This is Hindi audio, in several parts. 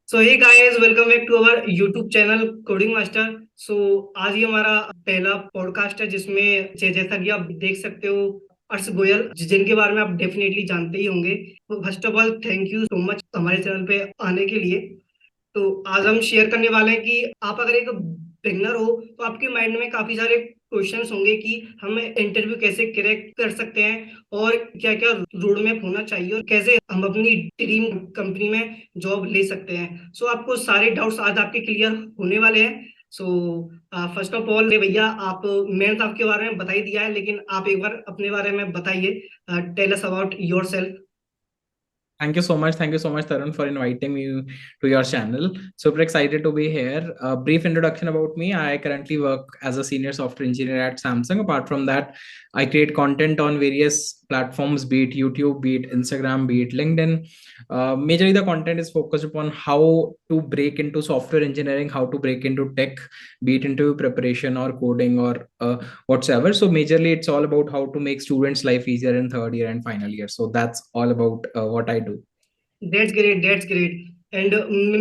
So hey guys, welcome back to our YouTube channel Coding Master. So आज ही हमारा पहला पॉडकास्ट है जिसमें जैसा कि आप देख सकते हो अर्श गोयल, जिनके बारे में आप डेफिनेटली जानते ही होंगे। First of all thank you so much हमारे चैनल पे आने के लिए। तो आज हम शेयर करने वाले हैं कि आप अगर एक बिगनर हो तो आपके माइंड में काफी सारे क्वेश्चंस होंगे कि हम इंटरव्यू कैसे क्रैक कर सकते हैं और क्या क्या रोड मैप होना चाहिए और कैसे हम अपनी ड्रीम कंपनी में जॉब ले सकते हैं। सो आपको सारे डाउट्स आज आपके क्लियर होने वाले हैं। सो फर्स्ट ऑफ ऑल भैया, आप मैंने तो आपके बारे में बता ही दिया है, लेकिन आप एक बार अपने बारे में बताइए। Tell us about yourself. Thank you so much. Thank you so much, Tarun, for inviting me to your channel. Super excited to be here. A brief introduction about me. I currently work as a senior software engineer at Samsung. Apart from that, I create content on various platforms, be it YouTube, be it Instagram, be it LinkedIn. Majorly, the content is focused upon how to break into software engineering, how to break into tech, be it into preparation or coding or whatsoever. So majorly it's all about how to make students life easier in third year and final year. So that's all about what I do. That's great, that's great. And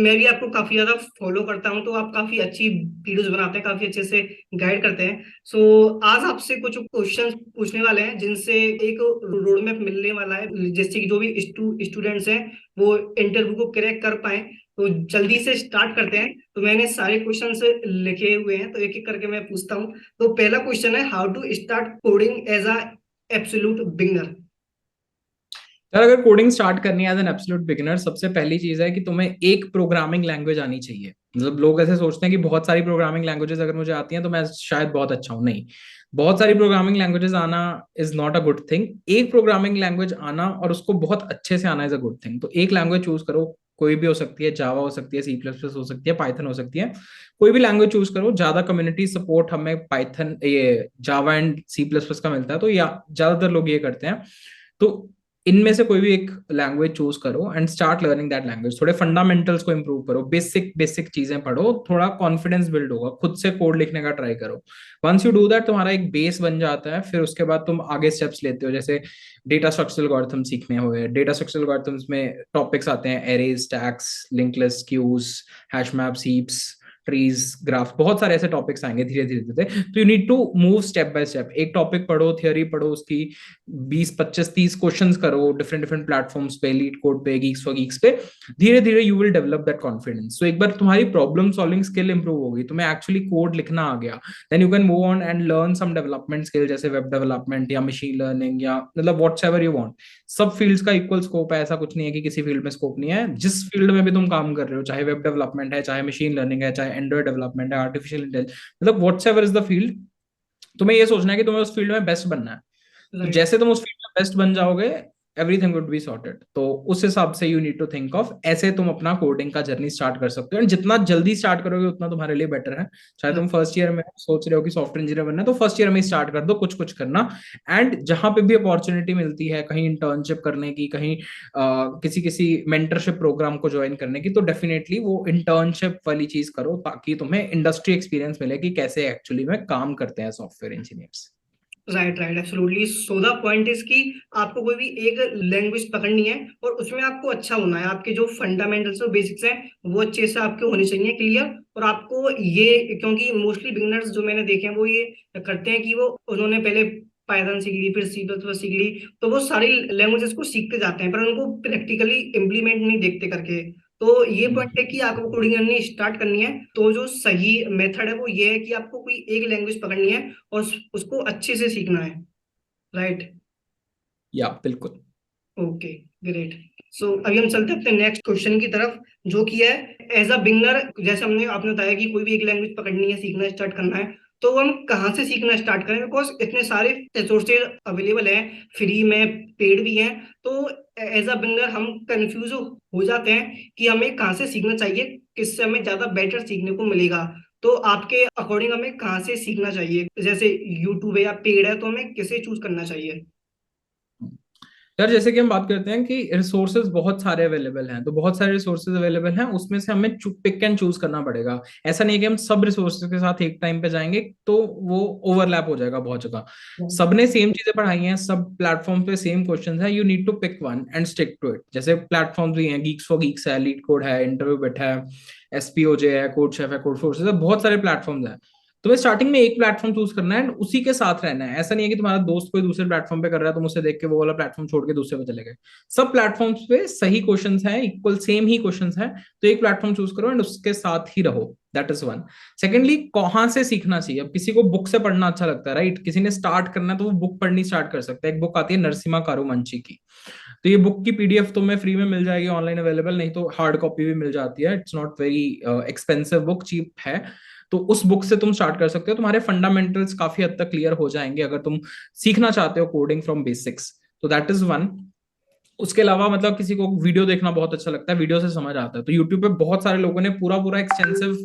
मैं भी आपको काफी ज्यादा फॉलो करता हूँ, तो आप काफी अच्छी वीडियोस बनाते हैं, काफी अच्छे से गाइड करते हैं। सो आज आपसे कुछ क्वेश्चंस पूछने वाले हैं जिनसे एक रोड मैप मिलने वाला है, जिससे कि जो भी स्टूडेंट्स हैं वो इंटरव्यू को क्रैक कर पाए। तो जल्दी से स्टार्ट करते हैं। तो मैंने सारे क्वेश्चंस लिखे हुए हैं, तो एक एक करके मैं पूछता हूँ। तो पहला क्वेश्चन है, how to start coding as a absolute beginner. यार, अगर कोडिंग स्टार्ट करनी है एज एन एब्सोल्यूट बिगिनर, सबसे पहली चीज है कि तुम्हें एक प्रोग्रामिंग लैंग्वेज आनी चाहिए। मतलब लोग ऐसे सोचते हैं कि बहुत सारी प्रोग्रामिंग लैंग्वेजेस अगर मुझे आती हैं तो मैं शायद बहुत अच्छा हूं। नहीं, बहुत सारी प्रोग्रामिंग लैंग्वेजेस आना is not a good thing. एक प्रोग्रामिंग लैंग्वेज आना और उसको बहुत अच्छे से आना इज अ गुड थिंग। तो एक लैंग्वेज चूज करो, कोई भी हो सकती है, जावा हो सकती है, सी प्लस प्लस हो सकती है, पाइथन हो सकती है। कोई भी लैंग्वेज चूज करो। ज्यादा कम्युनिटी सपोर्ट हमें पाइथन, ये Java and C plus plus का मिलता है, तो या ज्यादातर लोग ये करते हैं। तो इनमें से कोई भी एक लैंग्वेज चूज करो and start learning that language. थोड़े फंडामेंटल्स को इंप्रूव करो, बेसिक बेसिक चीजें पढ़ो, थोड़ा कॉन्फिडेंस बिल्ड होगा। खुद से कोड लिखने का ट्राई करो। वंस यू डू दैट, तुम्हारा एक बेस बन जाता है। फिर उसके बाद तुम आगे स्टेप्स लेते हो, जैसे डेटा स्ट्रक्चरल एल्गोरिथम सीखने हुए। डेटा स्ट्रक्चरल एल्गोरिथम्स में टॉपिक्स आते हैं, arrays, stacks, link list, queues, hash maps, heaps, trees, graph. बहुत सारे ऐसे टॉपिक्स आएंगे धीरे धीरे धीरे। तो you need to move step by step. एक टॉपिक पढ़ो, थियोरी पढ़ो, उसकी 20 25 30 क्वेश्चंस करो डिफरेंट डिफरेंट प्लेटफॉर्म्स पे, लीड कोड पे, गीक्स फॉर गीक्स पे। धीरे धीरे you will develop that confidence. So एक बार तुम्हारी प्रॉब्लम सॉल्विंग स्किल इंप्रूव होगी, तुम्हें एक्चुअली कोड लिखना आ गया, then you can move on and learn some development skill, जैसे वेब डेवलपमेंट या मशीन लर्निंग या मतलब व्हाट्स एवर यू वांट। सब फील्ड्स का इक्वल स्कोप है। ऐसा कुछ नहीं है कि किसी फील्ड में स्कोप नहीं है। जिस फील्ड में भी तुम काम कर रहे हो, चाहे वेब डेवलपमेंट है, चाहे मशीन लर्निंग है, चाहे एंड्रॉइड डेवलपमेंट है, आर्टिफिशियल इंटेलिजेंस, मतलब what's ever is the field, तुम्हें ये सोचना है कि तुम्हें उस फील्ड में बेस्ट बनना है। तो राइट। जैसे तुम उस फील्ड में बेस्ट बन जाओगे, एवरीथिंग वुड बी सॉर्टेड। तो उस हिसाब से you need to think of, ऐसे तुम अपना कोडिंग का जर्नी स्टार्ट कर सकते हो। एंड जितना जल्दी स्टार्ट करोगे उतना तुम्हारे लिए बेटर है। चाहे तुम फर्स्ट ईयर में सोच रहे हो कि सॉफ्टवेयर इंजीनियर बनना है, तो फर्स्ट ईयर में स्टार्ट कर दो कुछ कुछ करना। एंड जहां पे भी अपॉर्चुनिटी मिलती है, कहीं इंटर्नशिप करने की, कहीं किसी किसी मेंटरशिप प्रोग्राम को ज्वाइन करने की, तो डेफिनेटली वो इंटर्नशिप वाली चीज करो, ताकि तुम्हें इंडस्ट्री एक्सपीरियंस मिले कि कैसे एक्चुअली में काम करते हैं software engineers. Right, right, absolutely. So the point is कि आपको कोई भी एक लैंग्वेज पकड़नी है और उसमें आपको अच्छा होना है। आपके जो फंडामेंटल्स और बेसिक्स हैं वो अच्छे से आपके होने चाहिए क्लियर। और आपको ये, क्योंकि मोस्टली बिगिनर्स जो मैंने देखे हैं वो ये करते हैं कि वो उन्होंने पहले पाइथन सीख ली, फिर सी प्लस प्लस सीख ली, तो वो सारी लैंग्वेजेस को सीखते जाते हैं पर उनको प्रैक्टिकली इम्प्लीमेंट नहीं देखते करके। तो ये पॉइंट है कि आपको कोडिंग करनी स्टार्ट करनी है तो जो सही मेथड है वो ये है कि आपको कोई एक लैंग्वेज पकड़नी है और उसको अच्छे से सीखना है। राइट। या बिल्कुल। Okay, great. सो अभी हम चलते हैं अपने नेक्स्ट क्वेश्चन की तरफ, जो कि है एज अ बिगनर। जैसे आपने बताया कि कोई भी एक लैंग्वेज पकड़नी है, सीखना स्टार्ट करना है, तो हम कहाँ से सीखना स्टार्ट करें? बिकॉज इतने सारे रिसोर्सेज अवेलेबल हैं, फ्री में, पेड भी हैं। तो एज अ बिगनर हम कंफ्यूज हो जाते हैं कि हमें कहाँ से सीखना चाहिए, किससे हमें ज्यादा बेटर सीखने को मिलेगा। तो आपके अकॉर्डिंग हमें कहाँ से सीखना चाहिए? जैसे यूट्यूब है या पेड है, तो हमें किसे चूज करना चाहिए? यार जैसे कि हम बात करते हैं कि रिसोर्सेज बहुत सारे अवेलेबल हैं, तो बहुत सारे रिसोर्सेज अवेलेबल हैं, उसमें से हमें पिक एंड चूज करना पड़ेगा। ऐसा नहीं है कि हम सब रिसोर्सेज के साथ एक टाइम पे जाएंगे तो वो ओवरलैप हो जाएगा बहुत जगह। सबने सेम चीजें पढ़ाई हैं, सब प्लेटफॉर्म पे सेम क्वेश्चंस है, you need to pick one and stick to it. जैसे प्लेटफॉर्म्स भी हैं, गीक्स फॉर गीक्स है, लीड कोड है, इंटरव्यू बिट है, एसपीओजे है, कोड शेफ है, कोड फोर्सेस है, बहुत सारे प्लेटफॉर्म्स हैं। तुम्हें स्टार्टिंग में एक प्लेटफॉर्म चूज करना है, उसी के साथ रहना है। ऐसा नहीं है कि तुम्हारा दोस्त कोई दूसरे प्लेटफॉर्म पे कर रहा है, तुम उसे देख के वो वाला प्लेटफॉर्म छोड़ के दूसरे पे चले गए। सब प्लेटफॉर्म्स पे सही क्वेश्चंस हैं, इक्वल सेम ही क्वेश्चंस हैं, तो एक प्लेटफॉर्म चूज करो एंड उसके साथ ही रहो। That is one. सेकेंडली, कहाँ से सीखना चाहिए? अब किसी को बुक से पढ़ना अच्छा लगता है, राइट? किसी ने स्टार्ट करना है तो वो बुक पढ़नी स्टार्ट कर सकता है। एक बुक आती है नरसिम्हा कारुमंची की, तो ये बुक की पीडीएफ तुम्हें फ्री में मिल जाएगी, ऑनलाइन अवेलेबल, नहीं तो हार्ड कॉपी भी मिल जाती है। It's not very expensive book, cheap है। तो उस बुक से तुम स्टार्ट कर सकते हो, तुम्हारे फंडामेंटल्स काफी हद तक क्लियर हो जाएंगे अगर तुम सीखना चाहते हो कोडिंग फ्रॉम बेसिक्स। तो दैट इज वन। उसके अलावा मतलब किसी को वीडियो देखना बहुत अच्छा लगता है, वीडियो से समझ आता है, तो यूट्यूब पे बहुत सारे लोगों ने पूरा पूरा एक्सटेंसिव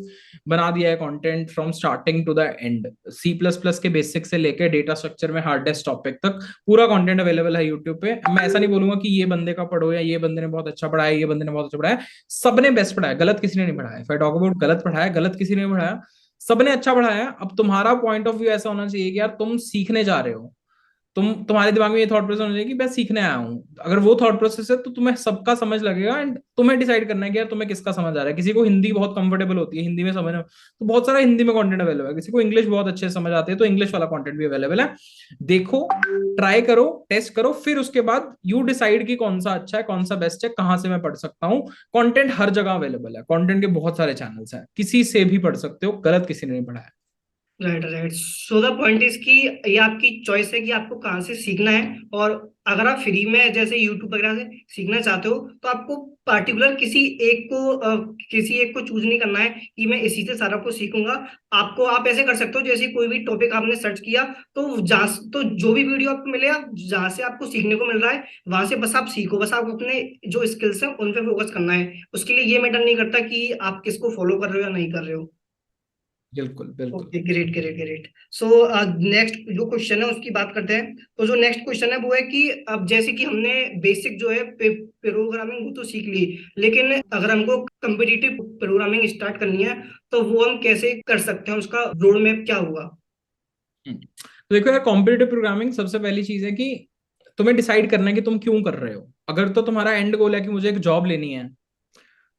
बना दिया है content from starting to the end. C plus plus के बेसिक से लेके डेटा स्ट्रक्चर में हार्डेस्ट टॉपिक तक पूरा कंटेंट अवेलेबल है यूट्यूब पे। मैं ऐसा नहीं बोलूंगा कि ये बंदे का पढ़ो या ये बंदे ने बहुत अच्छा पढ़ाया, ये बंदे ने बहुत अच्छा पढ़ाया। सबने बेस्ट पढ़ाया, गलत किसी ने नहीं पढ़ाया। इफ आई टॉक अबाउट गलत पढ़ाया, गलत किसी ने नहीं पढ़ाया, सबने अच्छा पढ़ाया। अब तुम्हारा पॉइंट ऑफ व्यू ऐसा होना चाहिए कि यार तुम सीखने जा रहे हो, तुम्हारे दिमाग में ये थॉट प्रोसेस होना चाहिए कि मैं सीखने आया हूँ। अगर वो थॉट प्रोसेस है तो तुम्हें सबका समझ लगेगा, एंड तुम्हें डिसाइड करना है कि यार तुम्हें किसका समझ आ रहा है। किसी को हिंदी बहुत कंफर्टेबल होती है, हिंदी में समझना, तो बहुत सारा हिंदी में कंटेंट अवेलेबल है। किसी को इंग्लिश बहुत अच्छे से समझ आती है, तो इंग्लिश वाला कंटेंट भी अवेलेबल है। देखो, ट्राई करो, टेस्ट करो, फिर उसके बाद यू डिसाइड कि कौन सा अच्छा है, कौन सा बेस्ट है, कहाँ से मैं पढ़ सकता हूँ। कंटेंट हर जगह अवेलेबल है, कंटेंट के बहुत सारे चैनल्स हैं, किसी से भी पढ़ सकते हो, गलत किसी ने नहीं पढ़ा है। Right right, so the point is कि ये आपकी चॉइस है कि आपको कहाँ से सीखना है। और अगर आप फ्री में जैसे यूट्यूब वगैरह से सीखना चाहते हो तो आपको पार्टिकुलर किसी एक को चूज नहीं करना है कि मैं इसी से सारा कुछ सीखूंगा। आप ऐसे कर सकते हो, जैसे कोई भी टॉपिक आपने सर्च किया तो जो भी वीडियो आपको मिले, आप जहाँ से आपको सीखने को मिल रहा है वहां से बस आप सीखो। बस आप अपने जो स्किल्स हैं उन पे फोकस करना है। उसके लिए ये मैटर नहीं करता कि आप किसको फॉलो कर रहे हो या नहीं कर रहे हो। बिल्कुल बिल्कुल। Okay, great great great. So next जो क्वेश्चन है उसकी बात करते हैं। तो जो नेक्स्ट क्वेश्चन है वो है कि अब जैसे कि हमने बेसिक जो है प्रोग्रामिंग वो तो सीख ली, लेकिन अगर हमको कम्पिटिटिव प्रोग्रामिंग स्टार्ट करनी है तो वो हम कैसे कर सकते हैं, उसका रोड मैप क्या होगा? तो देखो यार, कॉम्पिटिटिव प्रोग्रामिंग सबसे पहली चीज है कि तुम्हें डिसाइड करना है कि तुम क्यों कर रहे हो। अगर तो तुम्हारा एंड गोल है कि मुझे एक जॉब लेनी है,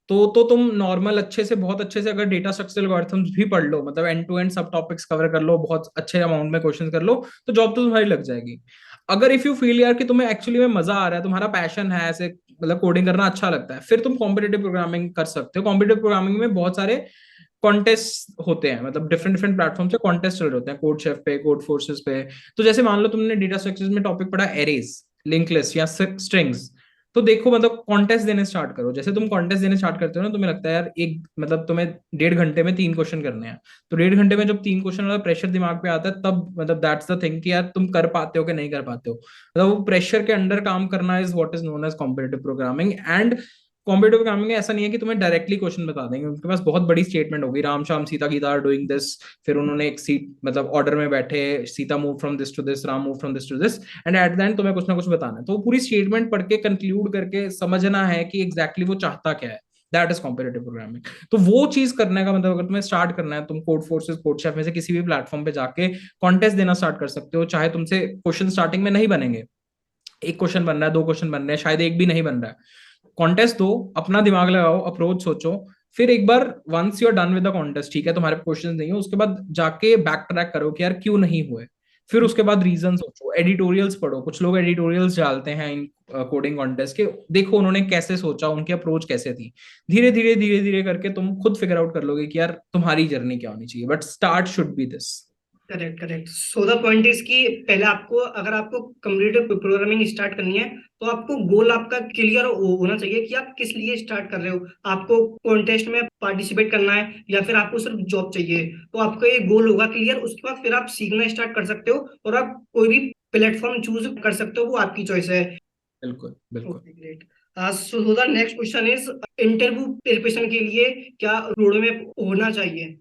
तो तुम नॉर्मल अच्छे से, बहुत अच्छे से अगर डेटा स्ट्रक्चर एल्गोरिथम्स भी पढ़ लो, मतलब एंड टू एंड सब टॉपिक्स कवर कर लो, बहुत अच्छे अमाउंट में क्वेश्चन कर लो, तो जॉब तो तुम्हारी लग जाएगी। अगर इफ यू फील यार कि तुम्हें एक्चुअली में मजा आ रहा है, तुम्हारा पैशन है ऐसे, मतलब कोडिंग करना अच्छा लगता है, फिर तुम कॉम्पिटेटिव प्रोग्रामिंग कर सकते हो। कॉम्पिटेटिव प्रोग्रामिंग में बहुत सारे कॉन्टेस्ट होते हैं, मतलब डिफरेंट डिफरेंट प्लेटफॉर्म से कॉन्टेस्ट चल रहे होते हैं, कोड शेफ पे, कोड फोर्सेस पे। तो जैसे मान लो तुमने डेटा स्ट्रक्चर्स में टॉपिक पढ़ा एरेज, लिंक लिस्ट या स्ट्रिंग्स, तो देखो मतलब कॉन्टेस्ट देने स्टार्ट करो। जैसे तुम कॉन्टेस्ट देने स्टार्ट करते हो ना, तुम्हें लगता है यार एक, मतलब तुम्हें 1.5 घंटे में 3 क्वेश्चन करने हैं, तो 1.5 घंटे में जब 3 क्वेश्चन वाला प्रेशर दिमाग पे आता है, तब मतलब दैट्स द थिंग कि यार तुम कर पाते हो कि नहीं कर पाते हो। मतलब वो प्रेशर के अंडर काम करना is what is known as competitive programming. And competitive programming में ऐसा नहीं है कि तुम्हें डायरेक्टली क्वेश्चन बता देंगे, उनके पास बहुत बड़ी स्टेटमेंट होगी, Ram Shyam Sita Gita are doing this, फिर उन्होंने एक सीट मतलब ऑर्डर में बैठे, Sita move from this to this, Ram move from this to this, and at the end तुम्हें कुछ ना कुछ बताना है। तो वो पूरी स्टेटमेंट पढ़ के कंक्लूड करके समझना है कि एग्जैक्टली वो चाहता क्या है। That is competitive programming. तो वो चीज करने का मतलब, अगर तुम्हें स्टार्ट करना है, तुम कोड फोर्सेस, कोड शेफ में से किसी भी प्लेटफॉर्म पे जाके कॉन्टेस्ट देना स्टार्ट कर सकते हो। चाहे तुमसे क्वेश्चन स्टार्टिंग में नहीं बनेंगे, एक क्वेश्चन बन रहा है, 2 क्वेश्चन बन रहे हैं, शायद एक भी नहीं बन रहा है, कॉन्टेस्ट दो, अपना दिमाग लगाओ, अप्रोच सोचो। फिर एक बार once you are done with the contest, ठीक है तुम्हारे क्वेश्चन नहीं है, उसके बाद जाके बैक ट्रैक करो कि यार क्यों नहीं हुए। फिर उसके बाद रीजन सोचो, एडिटोरियल्स पढ़ो, कुछ लोग एडिटोरियल्स डालते हैं इन कोडिंग कॉन्टेस्ट के, देखो उन्होंने कैसे सोचा, उनकी अप्रोच कैसे थी। धीरे धीरे करके तुम खुद फिगर आउट कर लोगे कि यार तुम्हारी जर्नी क्या होनी चाहिए, but start should be this. Correct correct, so the point is कि पहले आपको, अगर आपको कम्पिटिटिव प्रोग्रामिंग स्टार्ट करनी है तो आपको गोल आपका क्लियर होना चाहिए कि आप किस लिए स्टार्ट कर रहे हो। आपको कॉन्टेस्ट में पार्टिसिपेट करना है या फिर आपको सिर्फ जॉब चाहिए, तो आपका ये गोल होगा क्लियर। उसके बाद फिर आप सीखना स्टार्ट कर सकते हो और आप कोई भी प्लेटफॉर्म चूज कर सकते हो, वो आपकी चॉइस है। बिल्कुल बिल्कुल। Okay great. So the next question is, interview preparation के लिए क्या रोड मैप होना चाहिए?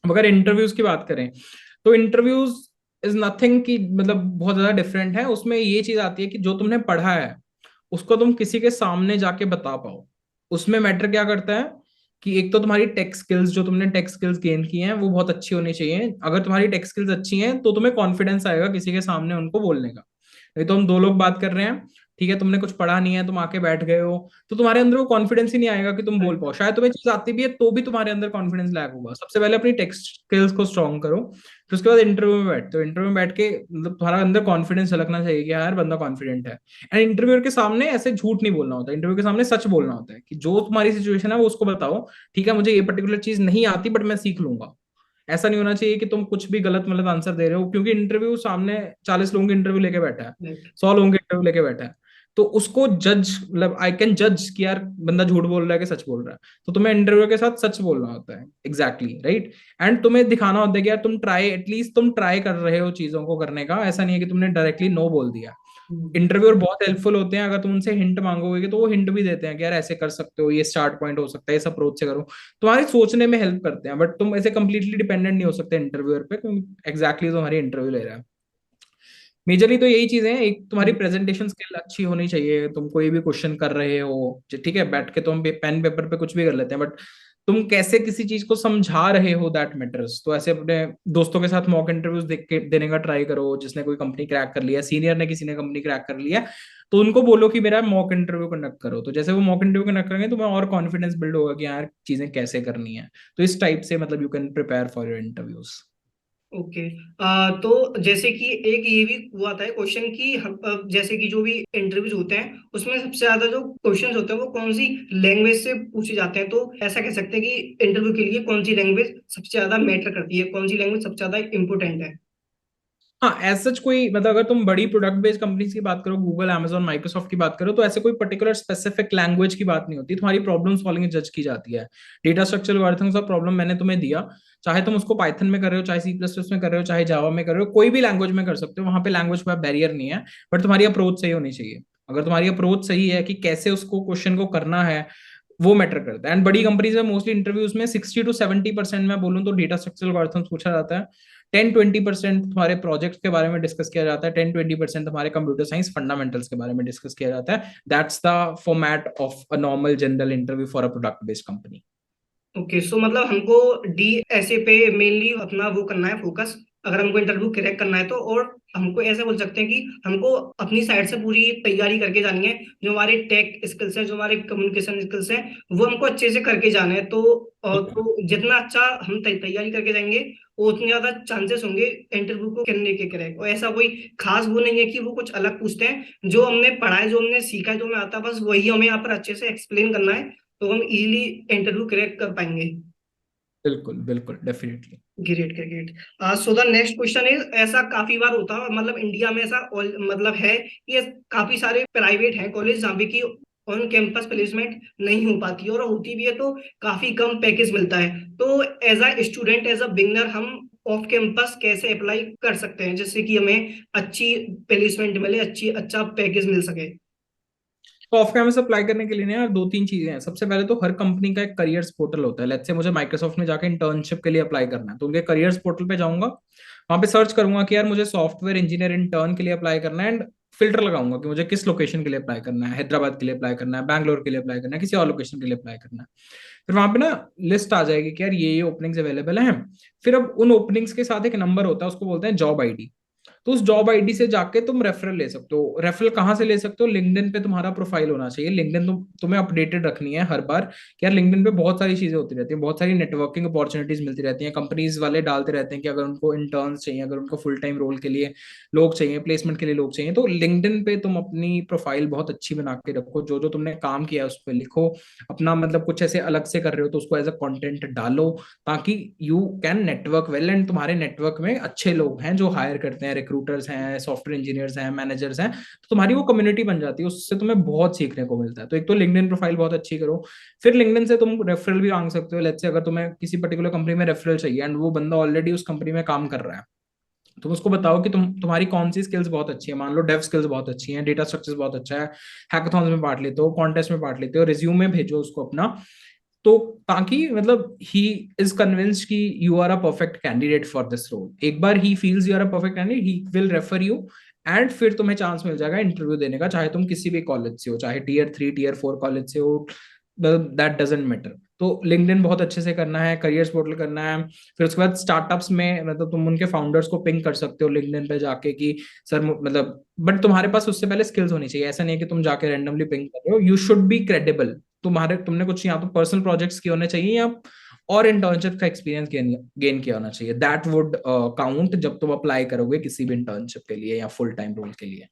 अब अगर इंटरव्यूज की बात करें, तो इंटरव्यूज इज नथिंग कि मतलब बहुत ज्यादा डिफरेंट है। उसमें ये चीज आती है कि जो तुमने पढ़ा है उसको तुम किसी के सामने जाके बता पाओ। उसमें मैटर क्या करता है कि एक तो तुम्हारी टेक स्किल्स, जो तुमने टेक स्किल्स गेन की हैं वो बहुत अच्छी होनी चाहिए। अगर तुम्हारी टेक स्किल्स अच्छी हैं तो तुम्हें कॉन्फिडेंस आएगा किसी के सामने उनको बोलने का। नहीं तो हम दो लोग बात कर रहे हैं, ठीक है, तुमने कुछ पढ़ा नहीं है, तुम आके बैठ गए हो, तो तुम्हारे अंदर वो कॉन्फिडेंस ही नहीं आएगा कि तुम बोल पाओ। शायद तुम्हें चीज आती भी है तो भी तुम्हारे अंदर कॉन्फिडेंस लैक होगा। सबसे पहले अपनी टेक्स्ट स्किल्स को स्ट्रॉन्ग करो, फिर उसके बाद इंटरव्यू में बैठते हो। इंटरव्यू में बैठ के मतलब तुम्हारा अंदर कॉन्फिडेंस झलकना चाहिए कि यार बंदा कॉन्फिडेंट है। एंड इंटरव्यूअर के सामने ऐसे झूठ नहीं बोलना होता, इंटरव्यू के सामने सच बोलना होता है कि जो तुम्हारी सिचुएशन है वो उसको बताओ। ठीक है, मुझे ये पर्टिकुलर चीज नहीं आती बट मैं सीख लूंगा। ऐसा नहीं होना चाहिए कि तुम कुछ भी गलत मतलब आंसर दे रहे हो, क्योंकि इंटरव्यू सामने 40 लोगों की इंटरव्यू लेके बैठा है, Right. 100 लोगों की इंटरव्यू लेके बैठा है। तो उसको जज, मतलब आई कैन जज कि यार बंदा झूठ बोल रहा है कि सच बोल रहा है। तो तुम्हें इंटरव्यू के साथ सच बोलना होता है, एग्जैक्टली राइट। एंड तुम्हें दिखाना होता है कि यार तुम ट्राई, एटलीस्ट तुम ट्राई कर रहे हो चीजों को करने का। ऐसा नहीं है कि तुमने डायरेक्टली नो बोल दिया। हम्म। इंटरव्यूअर बहुत हेल्पफुल होते हैं, अगर तुम उनसे हिंट मांगोगे तो वो हिंट भी देते हैं कि यार ऐसे कर सकते हो, ये स्टार्ट पॉइंट हो सकता है, इस अप्रोच से करो। तुम्हारे सोचने में हेल्प करते हैं, बट तुम ऐसे कंप्लीटली डिपेंडेंट नहीं हो सकते इंटरव्यूअर पे, क्योंकि एग्जैक्टली तुम्हारी इंटरव्यू ले रहा है। मेजरली तो यही चीजें हैं। एक तुम्हारी प्रेजेंटेशन स्किल अच्छी होनी चाहिए। तुम कोई भी क्वेश्चन कर रहे हो, ठीक है, बैठ के तुम पेन पेपर पे कुछ भी कर लेते हैं, बट तुम कैसे किसी चीज को समझा रहे हो दैट मैटर्स। तो ऐसे अपने दोस्तों के साथ मॉक इंटरव्यूज देख के देने का ट्राई करो, जिसने कोई कंपनी क्रैक कर लिया, सीनियर ने किसी ने कंपनी क्रैक कर लिया, तो उनको बोलो कि मेरा मॉक इंटरव्यू कंडक्ट करो। तो जैसे वो मॉक इंटरव्यू कंडक्ट करेंगे तो मैं और कॉन्फिडेंस बिल्ड होगा कि यार चीजें कैसे करनी है। तो इस टाइप से मतलब you can prepare for your interviews. Okay. तो जैसे कि एक ये भी हुआ था क्वेश्चन कि जैसे कि जो भी इंटरव्यूज होते हैं उसमें सबसे ज्यादा जो क्वेश्चंस होते हैं वो कौन सी लैंग्वेज से पूछे जाते हैं, तो ऐसा कह सकते हैं कि इंटरव्यू के लिए कौन सी लैंग्वेज सबसे ज्यादा मैटर करती है, कौन सी लैंग्वेज सबसे ज्यादा इंपॉर्टेंट है? हाँ, एज सच कोई मतलब अगर तुम बड़ी प्रोडक्ट बेस्ड कंपनीज की बात करो, गूगल, amazon, माइक्रोसॉफ्ट की बात करो, तो ऐसे कोई पर्टिकुलर स्पेसिफिक लैंग्वेज की बात नहीं होती। तुम्हारी प्रॉब्लम सॉल्विंग जज की जाती है। डेटा स्ट्रक्चर एल्गोरिथम्स का प्रॉब्लम मैंने तुम्हें दिया, चाहे तुम उसको पाइथन में कर रहे हो, चाहे सी प्लस प्लस में कर रहे हो, चाहे जावा में कर रहे हो, कोई भी लैंग्वेज में कर सकते हो। वहां पे लैंग्वेज का बैरियर नहीं है, बट तुम्हारी अप्रोच सही होनी चाहिए। अगर तुम्हारी अप्रोच सही है कि कैसे उसको क्वेश्चन को करना है, वो मैटर करता है। एंड बड़ी कंपनीज में मोस्टली इंटरव्यूज में 60 to 70% में बोलूँ तो डेटा स्ट्रक्चर एल्गोरिथम्स पूछा जाता है। 10-20% तुम्हारे प्रोजेक्ट के बारे में डिस्कस किया जाता है। 10-20% तुम्हारे कंप्यूटर साइंस फंडामेंटल्स के बारे में डिस्कस किया जाता है। That's the format of a normal general interview for a product based company. Okay, so मतलब हमको डी ऐसे पे मेनली अपना वो करना है फोकस, अगर हमको इंटरव्यू क्रैक करना है तो। और हमको ऐसे बोल सकते हैं कि हमको अपनी साइड से पूरी तैयारी करके जानी है। जो हमारे टेक स्किल्स है, जो हमारे कम्युनिकेशन स्किल्स है, वो हमको अच्छे से करके जाना है। तो जितना अच्छा हम तैयारी करके जाएंगे उतने ज्यादा चांसेस होंगे इंटरव्यू को करने के क्रैक। और ऐसा कोई खास वो नहीं है कि वो कुछ अलग पूछते हैं। जो हमने पढ़ा है, जो हमने सीखा है, जो हमें आता है, बस वही हमें यहाँ पर अच्छे से एक्सप्लेन करना है, तो हम इजीली इंटरव्यू क्रैक कर पाएंगे। बिल्कुल बिल्कुल, definitely. Great great. So the next question is, ऐसा काफी बार होता है, मतलब इंडिया में ऐसा मतलब है कि काफी सारे प्राइवेट हैं कॉलेज जहाँ पे कि ऑन कैंपस प्लेसमेंट नहीं हो पाती, और होती भी है तो काफी कम पैकेज मिलता है। तो as a student, as a beginner, हम ऑफ कैंपस कैसे अप्लाई कर सकते हैं जिससे कि हमें अच्छी प्लेसमेंट मिले, अच्छा पैकेज मिल सके? तो ऑफ कैंपस अप्लाई करने के लिए ना यार दो तीन चीजें हैं। सबसे पहले तो हर कंपनी का एक करियर्स पोर्टल होता है। लेट्स से मुझे माइक्रोसॉफ्ट में जाकर इंटर्नशिप के लिए अप्लाई करना है, तो उनके करियर्स पोर्टल पे जाऊंगा, वहां पे सर्च करूंगा कि यार मुझे सॉफ्टवेयर इंजीनियर इंटर्न के लिए अप्लाई करना है, एंड फिल्टर लगाऊंगा कि मुझे किस लोकेशन के लिए अप्लाई करना है। हैदराबाद के लिए अप्लाई करना है, बैंगलोर के लिए अप्लाई करना है, किसी और लोकेशन के लिए अप्लाई करना है। फिर वहां पे ना लिस्ट आ जाएगी कि यार ये ओपनिंग्स अवेलेबल हैं। फिर अब उन ओपनिंग्स के साथ एक नंबर होता है, उसको बोलते हैं जॉब आईडी। तो उस जॉब आईडी से जाके तुम रेफरल ले सकते हो। रेफरल कहाँ से ले सकते हो? लिंक्डइन पे तुम्हारा प्रोफाइल होना चाहिए। लिंक्डइन तुम्हें अपडेटेड रखनी है हर बार कि यार लिंक्डइन पे बहुत सारी चीजें होती रहती हैं, बहुत सारी नेटवर्किंग अपॉर्चुनिटीज मिलती रहती हैं। कंपनीज वाले डालते रहते हैं कि अगर उनको इंटर्न्स चाहिए, अगर उनको फुल टाइम रोल के लिए लोग चाहिए, प्लेसमेंट के लिए लोग चाहिए, तो लिंक्डइन पे तुम अपनी प्रोफाइल बहुत अच्छी बना के रखो। जो जो तुमने काम किया है उस पर लिखो अपना, मतलब कुछ ऐसे अलग से कर रहे हो तो उसको एज अ कंटेंट डालो, ताकि you can network well. And तुम्हारे नेटवर्क में अच्छे लोग हैं जो हायर करते हैं, रिक्रूटर्स हैं, सॉफ्टवेयर इंजीनियर्स हैं, मैनेजर्स हैं, तो तुम्हारी वो कम्युनिटी बन जाती है। उससे तुम्हें बहुत सीखने को मिलता है। तो एक तो लिंक्डइन प्रोफाइल बहुत अच्छी करो। फिर लिंक्डइन से तुम रेफरल भी मांग सकते हो। लेट्स से अगर तुम्हें किसी पर्टिकुलर कंपनी में रेफरल चाहिए एंड वो बंदा ऑलरेडी उस कंपनी में काम कर रहा है, तुम उसको बताओ कि तुम्हारी कौन सी स्किल्स बहुत अच्छी है। मान लो डेव स्किल्स बहुत अच्छी हैं, डेटा स्ट्रक्चर्स बहुत अच्छा है, हैकाथॉन्स में पार्ट लेते हो, कॉन्टेस्ट में पार्ट लेते हो, रिज्यूमे भेजो उसको अपना। तो ताकि मतलब ही इज कन्विंस्ड कि you are a perfect candidate for this role. एक बार he feels you are a perfect candidate, he will refer you, and फिर तुम्हें चांस मिल जाएगा इंटरव्यू देने का, चाहे तुम किसी भी कॉलेज से हो, चाहे टियर 3 टियर 4 कॉलेज से हो, दैट डजेंट मैटर। तो लिंक्डइन बहुत अच्छे से करना है, करियर्स पोर्टल करना है। फिर उसके बाद स्टार्टअप्स में मतलब तुम उनके फाउंडर्स को पिंग कर सकते हो लिंक्डइन पे जाके कि सर मतलब, बट तुम्हारे पास उससे पहले स्किल्स होनी चाहिए। ऐसा नहीं है कि तुम जाके रैंडमली पिंग कर रहे हो, यू शुड बी क्रेडिबल। तुमने कुछ या तो पर्सनल प्रोजेक्ट्स किए होने चाहिए या और इंटर्नशिप का एक्सपीरियंस गेन किया होना चाहिए। दैट वुड काउंट जब तुम अप्लाई करोगे किसी भी इंटर्नशिप के लिए या फुल टाइम रोल के लिए।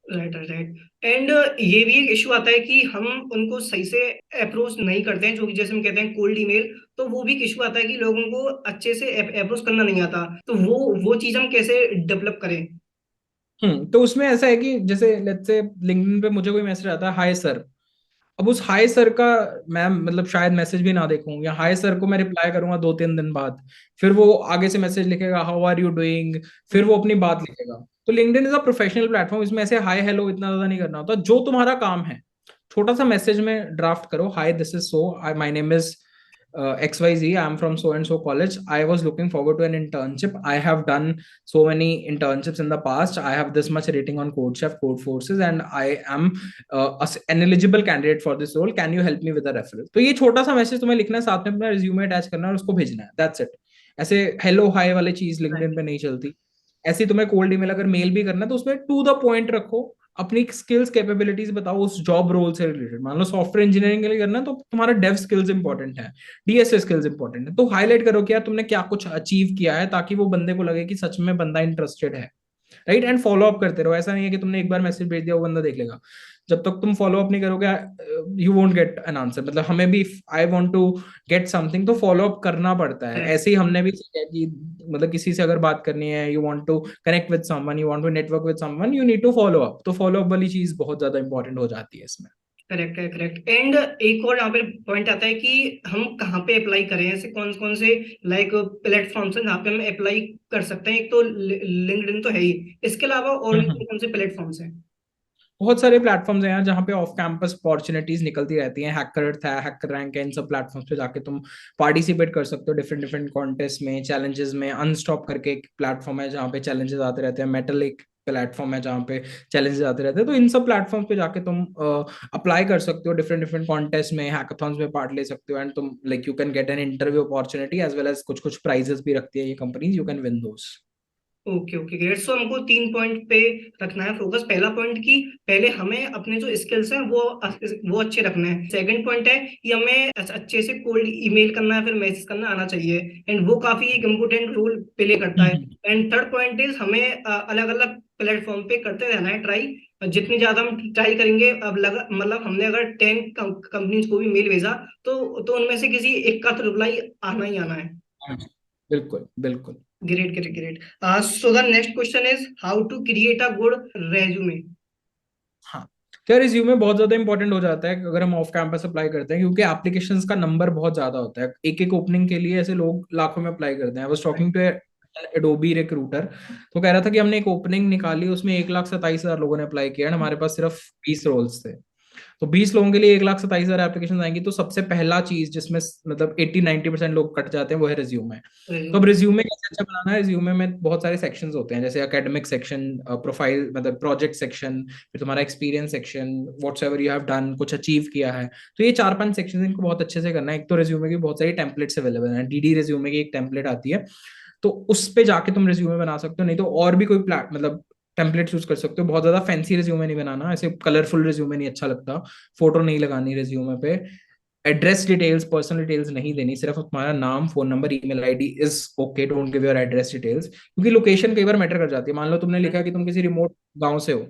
Right right. एंड ये भी एक इशू आता है कि हम उनको सही से अप्रोच नहीं करते हैं, जो कि जैसे हम कहते हैं कोल्ड ईमेल। तो वो भी एक इशू आता है कि लोगों को अच्छे से अप्रोच करना नहीं आता। तो वो चीज हम कैसे डेवलप करें? तो उसमें ऐसा है कि जैसे लेट्स से लिंक्डइन पे मुझे कोई मैसेज आता है हाय सर, अब उस हाय सर का मैं मतलब शायद मैसेज भी ना देखूं, या हाय सर को मैं रिप्लाई करूंगा 2-3 दिन बाद, फिर वो आगे से मैसेज लिखेगा हाउ आर यू डूइंग, फिर वो अपनी बात लिखेगा। तो LinkedIn is a professional platform, इसमें ऐसे हाय हेलो इतना ज्यादा नहीं करना होता। जो तुम्हारा काम है छोटा सा मैसेज में ड्राफ्ट करो, hi this is so, my name is XYZ, I'm from so and so college. I was looking forward to an internship. I have done so many internships in the past. I have this much rating on CodeChef, Code Forces, and I am an eligible candidate for this role. Can you help me with a referral? तो ये छोटा सा मैसेज तुम्हें लिखना है, साथ में अपना रिज्यूमे अटैच करना है और उसको भेजना है, दैट्स इट। ऐसे हेलो हाय वाली चीज लिंक्डइन पे नहीं चलती। ऐसे तुम्हें कोल्ड ईमेल अगर मेल भी करना है तो उसमें टू द पॉइंट रखो, अपनी स्किल्स कैपेबिलिटीज बताओ उस जॉब रोल से रिलेटेड। मान लो सॉफ्टवेयर इंजीनियरिंग के लिए करना है तो तुम्हारा डेव स्किल्स इंपॉर्टेंट है, डीएसए स्किल्स इंपॉर्टेंट है, तो हाईलाइट करो कि यार तुमने क्या कुछ अचीव किया है, ताकि वो बंदे को लगे कि सच में बंदा इंटरेस्टेड है। राइट, एंड फॉलो अप करते रहो। ऐसा नहीं है कि तुमने एक बार मैसेज भेज दिया वो बंदा देख लेगा। जब तक तुम फॉलो अप नहीं करोगे you won't get an answer. मतलब हमें भी I want to get something तो फॉलो अप करना पड़ता है। करेक्ट। ऐसे ही हमने भी सीखा कि मतलब किसी से अगर बात करनी है, you want to connect with someone, you want to network with someone, you need to follow up. तो फॉलो अप वाली चीज बहुत ज्यादा इंपॉर्टेंट हो जाती है इसमें। करेक्ट है, करेक्ट। एंड एक और यहाँ पे पॉइंट आता है कि हम कहाँ पे अप्लाई करें, ऐसे कौन कौन से लाइक प्लेटफॉर्म्स हैं जहाँ पे हम अप्लाई कर सकते हैं। एक तो लिंक्डइन तो है ही, इसके अलावा और भी हम्म। कौन कौन से प्लेटफॉर्म्स हैं? बहुत सारे प्लेटफॉर्म्स हैं यार जहाँ पे ऑफ कैंपस अपॉर्चुनिटीज निकलती रहती हैं। हैकर था, हैकर रैंक है, इन सब प्लेटफॉर्म्स पे जाके तुम पार्टिसिपेट कर सकते हो डिफरेंट डिफरेंट कॉन्टेस्ट में, चैलेंजेस में। अनस्टॉप करके एक प्लेटफॉर्म है जहाँ पे चैलेंजेस आते रहते हैं। मेटल एक प्लेटफॉर्म है जहाँ पे चैलेंजेस आते रहते हैं। तो इन सब प्लेटफॉर्म पे जाके तुम अप्लाई कर सकते हो डिफरेंट डिफरेंट कॉन्टेस्ट में, हैकाथॉन्स में पार्ट ले सकते हो, एंड तुम like you can get an interview opportunity as well as कुछ कुछ प्राइजेस भी रखती है ये companies, you can win those. Okay okay great. So हमको 3 पॉइंट पे रखना है फोकस। पहला पॉइंट कि पहले हमें अपने जो स्किल्स हैं वो अच्छे रखने हैं। सेकंड पॉइंट है कि हमें अच्छे से कोल्ड ईमेल करना है, फिर मैसेज करना आना चाहिए, एंड वो काफी एक इम्पोर्टेंट रोल प्ले करता है। एंड थर्ड पॉइंट इज हमें अलग अलग प्लेटफॉर्म पे करते रहना है ट्राई। जितनी ज्यादा हम ट्राई करेंगे, अब लगा मतलब हमने अगर 10 कंपनीज को भी मेल भेजा तो उनमें से किसी एक का तो रिप्लाई आना ही आना है। बिल्कुल बिल्कुल। Great great great. So the next question is how to create a good resume. हाँ, क्या रिज्यूमे बहुत ज्यादा इंपॉर्टेंट हो जाता है अगर हम ऑफ कैंपस अप्लाई करते हैं, क्योंकि एप्लीकेशंस का नंबर बहुत ज्यादा होता है। एक एक ओपनिंग के लिए ऐसे लोग लाखों में अप्लाई करते हैं। I was talking to Adobe recruiter, तो कह रहा था कि हमने एक ओपनिंग निकाली, उसमें 1,27,000 लोगों ने अप्लाई किया, हमारे पास सिर्फ 20 रोल्स थे। तो 20 लोगों के लिए 1,27,000 एप्लीकेशन आएंगी। तो सबसे पहला चीज जिसमें मतलब 80-90% लोग कट जाते हैं वो है रिज्यूमे। तो अब Resume. रिज्यूमे कैसे अच्छा बनाना है? रिज्यूमे में बहुत सारे सेक्शंस होते हैं, जैसे एकेडमिक सेक्शन, प्रोफाइल मतलब प्रोजेक्ट सेक्शन, फिर तुम्हारा experience section, what's ever you have done, कुछ अचीव किया है। तो ये 4-5 सेक्शन इनको बहुत अच्छे से करना है। एक तो रिज्यूमे की बहुत सारी टेम्पलेट्स अवेलेबल है, डीडी रिज्यूमे की एक टेम्पलेट आती है, तो उस पे जाके तुम रिज्यूमे बना सकते हो। नहीं तो और भी कोई मतलब टेम्पलेट यूज कर सकते हो। बहुत ज्यादा फैंसी रिज्यूमे नहीं बनाना, ऐसे कलरफुल रिज्यूमे नहीं अच्छा लगता। फोटो नहीं लगानी रिज्यूमे पे। एड्रेस डिटेल्स, पर्सनल डिटेल्स नहीं देनी, सिर्फ तुम्हारा नाम, phone number, email ID is okay. Don't give your address details, क्योंकि लोकेशन कई बार मैटर कर जाती है। मान लो तुमने लिखा कि तुम किसी रिमोट गांव से हो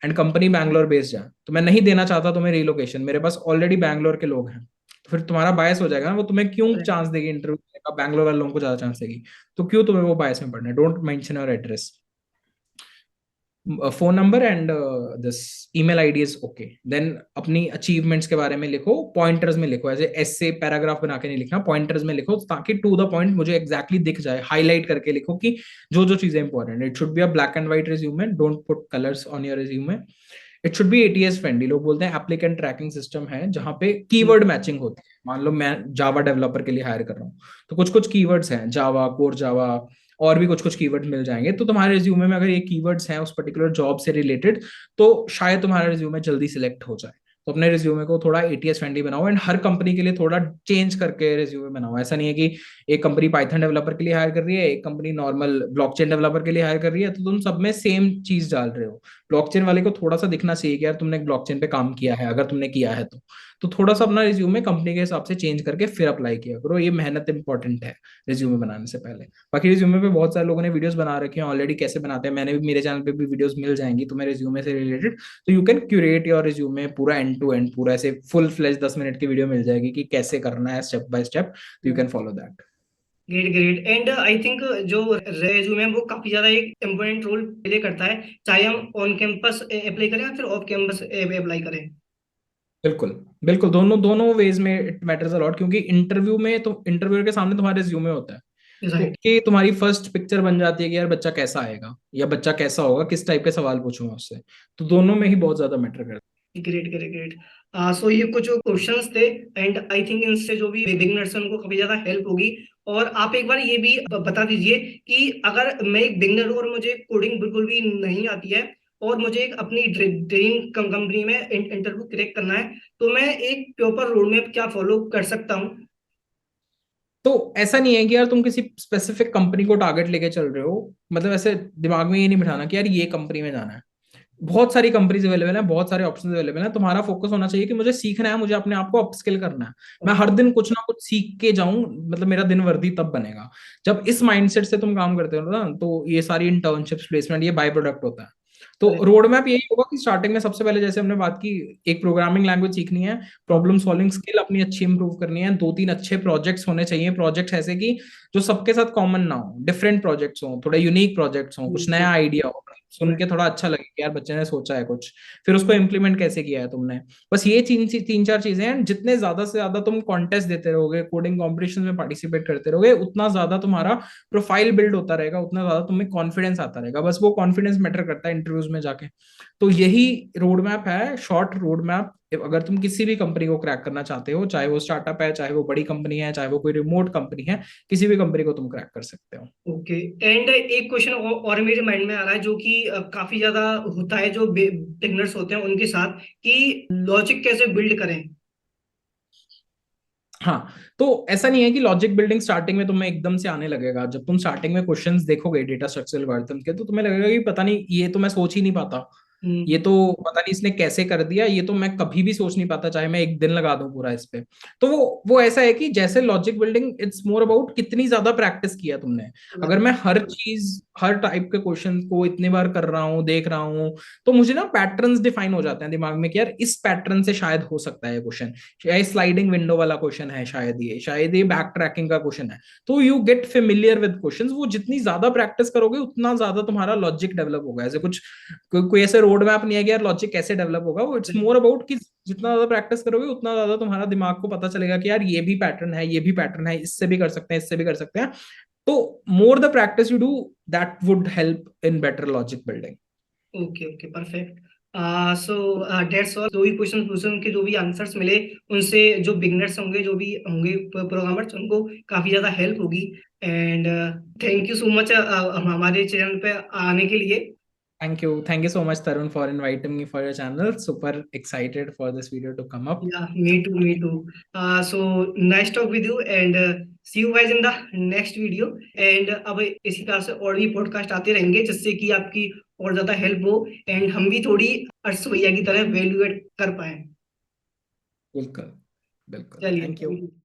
एंड कंपनी बैंगलोर बेस्ड है, तो मैं नहीं देना चाहता तुम्हें रिलोकेशन, मेरे पास ऑलरेडी बैंगलोर के लोग हैं। तो फिर तुम्हारा बायस हो जाएगा ना, वो तुम्हें क्यों Correct. चांस देगी इंटरव्यू का? बैंगलोर वाले लोगों को ज्यादा चांस देगी। तो क्यों तुम्हें वो बायस में पड़ना है? Don't mention your address. Phone number and this email ID is okay. Then अपनी अचीवमेंट्स के बारे में लिखो, पॉइंटर्स में लिखो, ऐसे ऐसे पैराग्राफ बना के नहीं लिखना, पॉइंटर्स में लिखो ताकि टू द पॉइंट मुझे एग्जैक्टली दिख जाए। हाईलाइट करके लिखो कि जो जो चीजें important. It should be a black and white resume, don't put colours on your resume. It should be ATS friendly. लोग बोलते हैं एप्लीकेंट ट्रैकिंग सिस्टम है जहां पे कीवर्ड मैचिंग होती है। मान लो मैं जावा डेवलपर के लिए हायर कर रहा हूँ, तो कुछ कुछ कीवर्ड्स हैं, जावा, कोर जावा, और भी कुछ कुछ कीवर्ड मिल जाएंगे। तो तुम्हारे रिज्यूमे में अगर ये कीवर्ड्स हैं उस पर्टिकुलर जॉब से रिलेटेड, तो शायद तुम्हारा रिज्यूमे जल्दी सिलेक्ट हो जाए। तो अपने रिज्यूमे को थोड़ा एटीएस फ्रेंडली बनाओ, एंड हर कंपनी के लिए थोड़ा चेंज करके रिज्यूमे बनाओ। ऐसा नहीं है कि एक कंपनी पाइथन डेवलपर के लिए हायर कर रही है, एक कंपनी नॉर्मल ब्लॉकचेन डेवलपर के लिए हायर कर रही है, तो तुम सब में सेम चीज डाल रहे हो। ब्लॉकचेन वाले को थोड़ा सा दिखना चाहिए कि यार तुमने ब्लॉकचेन पे काम किया है, अगर तुमने किया है तो थोड़ा सा अपना रिज्यूमे कंपनी के हिसाब से चेंज करके फिर अप्लाई किया करो। ये मेहनत इंपॉर्टेंट है रिज्यूमे बनाने से पहले। बाकी रिज्यूमे पे बहुत सारे लोगों ने वीडियोस बना रखे हैं ऑलरेडी, कैसे बनाते हैं, मैंने भी, मेरे चैनल पे भी वीडियोस मिल जाएंगी तुम्हें रिज्यूमे से रिलेटेड। तो you can curate your resume पूरा एंड टू एंड, पूरा ऐसे फुल फ्लेज 10 मिनट की वीडियो मिल जाएगी कि कैसे करना है स्टेप बाय स्टेप। तो you can follow that. Great great. And I think जो रेज्यूमे है वो काफी ज्यादा एक इम्पोर्टेंट रोल प्ले करता है, चाहे हम ऑन कैंपस अप्लाई करें या फिर ऑफ कैंपस अप्लाई करें। बिल्कुल बिल्कुल, दोनों दोनों वेज में इट मैटर्स अलॉट, क्योंकि इंटरव्यू में तो इंटरव्यूअर के सामने तुम्हारे रिज्यूमे होता है, तो राइट। कि तुम्हारी फर्स्ट पिक्चर बन जाती है कि यार बच्चा कैसा आएगा या बच्चा कैसा होगा, किस टाइप के सवाल पूछूंगा उससे। तो दोनों में ही बहुत ज्यादा मैटर करता ग्रेट ग्रेट ग्रेट। सो ये कुछ क्वेश्चंस थे, एंड आई थिंक इनसे जो भी बिगिनर्स हैं उनको काफी ज्यादा हेल्प होगी। और आप एक बार ये भी बता दीजिए कि अगर मैं एक बिगिनर हूँ और मुझे कोडिंग बिल्कुल भी नहीं आती है, और मुझे एक अपनी ड्रीम कंपनी में इंटरव्यू क्रैक करना है, तो मैं एक प्रॉपर रोड मैप क्या फॉलो कर सकता हूँ? तो ऐसा नहीं है कि यार तुम किसी स्पेसिफिक कंपनी को टारगेट लेके चल रहे हो, मतलब ऐसे दिमाग में ये नहीं बिठाना कि यार ये कंपनी में जाना है। बहुत सारी कंपनीज अवेलेबल है, बहुत सारे ऑप्शंस अवेलेबल है। तुम्हारा फोकस होना चाहिए कि मुझे सीखना है, मुझे अपने आप को अपस्किल करना है, मैं हर दिन कुछ ना कुछ सीख के जाऊं, मतलब मेरा दिन वर्दी तब बनेगा जब इस माइंडसेट से तुम काम करते हो ना। तो ये सारी इंटर्नशिप्स, प्लेसमेंट, ये बाय प्रोडक्ट होता है। तो रोड मैप यही होगा कि स्टार्टिंग में सबसे पहले जैसे हमने बात की, एक प्रोग्रामिंग लैंग्वेज सीखनी है, प्रॉब्लम सॉल्विंग स्किल अपनी अच्छी इंप्रूव करनी है, 2-3 अच्छे प्रोजेक्ट्स होने चाहिए, प्रोजेक्ट्स ऐसे कि जो सबके साथ कॉमन ना हो, डिफरेंट प्रोजेक्ट्स हो, थोड़े यूनिक प्रोजेक्ट्स हो, कुछ नया आइडिया हो, सुन के थोड़ा अच्छा लगे कि यार बच्चे ने सोचा है कुछ, फिर उसको इम्प्लीमेंट कैसे किया है तुमने। बस ये तीन चार चीजें हैं। जितने ज्यादा से ज्यादा तुम कॉन्टेस्ट देते रहोगे, कोडिंग कॉम्पिटिशन में पार्टिसिपेट करते रहोगे, उतना ज्यादा तुम्हारा प्रोफाइल बिल्ड होता रहेगा, उतना ज्यादा तुम्हें कॉन्फिडेंस आता रहेगा। बस वो कॉन्फिडेंस मैटर करता है इंटरव्यूज में जाके। तो यही रोड मैप है, शॉर्ट रोड मैप। अगर तुम किसी भी कंपनी को क्रैक करना चाहते हो, चाहे वो स्टार्टअप है, चाहे वो बड़ी कंपनी है, चाहे वो कोई रिमोट कंपनी है, किसी भी कंपनी को तुम क्रैक कर सकते हो। ओके। एंड एक क्वेश्चन और मेरे माइंड में आ रहा है, जो कि काफी ज्यादा होता है जो बिगनर्स होते हैं उनके साथ, कि लॉजिक कैसे बिल्ड करें? हाँ, तो ऐसा नहीं है कि लॉजिक बिल्डिंग स्टार्टिंग में तुम्हें एकदम से आने लगेगा। जब तुम स्टार्टिंग में क्वेश्चंस देखोगे डेटा स्ट्रक्चर एल्गोरिथम के, तो तुम्हें लगेगा कि पता नहीं, ये तो मैं सोच ही नहीं पाता, ये हम्म। तो पता नहीं इसने कैसे कर दिया, ये तो मैं कभी भी सोच नहीं पाता, चाहे मैं एक दिन लगा दूं पूरा इस पे। तो वो ऐसा है कि जैसे logic building, it's more about कितनी ज्यादा प्रैक्टिस किया तुमने। अगर मैं हर चीज, हर टाइप के क्वेश्चन को इतने बार कर रहा हूँ, देख रहा हूँ, तो मुझे ना पैटर्न्स डिफाइन हो जाते हैं दिमाग में कि यार इस पैटर्न से शायद हो सकता है क्वेश्चन, शायद स्लाइडिंग विंडो वाला क्वेश्चन है, शायद ये बैक ट्रैकिंग का क्वेश्चन है। तो you get familiar with questions. वो जितनी ज्यादा प्रैक्टिस करोगे उतना ज्यादा तुम्हारा लॉजिक डेवलप होगा। ऐसे कुछ कोई ऐसे रोड मैप नहीं है कि यार लॉजिक कैसे डेवलप होगा। वो इट्स मोर अबाउट कि जितना ज्यादा प्रैक्टिस करोगे उतना ज्यादा तुम्हारा दिमाग को पता चलेगा कि यार ये भी पैटर्न है, ये भी पैटर्न है, इससे भी कर सकते हैं, इससे भी कर सकते हैं। तो more the practice you do, that would help in better logic building. Okay okay, perfect. So that's all. जो भी क्वेश्चन पूछे उनके जो भी आंसर्स मिले, उनसे जो बिगनर्स होंगे, जो भी होंगे प्रोग्रामर्स, उनको काफी ज्यादा हेल्प होगी। And thank you so much हमारे चैनल पे आने के लिए। Thank you so much, Tarun, for inviting me for your channel. Super excited for this video to come up. Yeah, me too, me too. So nice talk with you, and see you guys in the next video. And अब इसी तरह से और भी पॉडकास्ट आते रहेंगे जिससे कि आपकी और ज्यादा हेल्प हो, एंड हम भी थोड़ी अर्श भैया की तरह वैल्यूएट कर पाए। बिल्कुल बिल्कुल, चलिए, थैंक यू। thank you.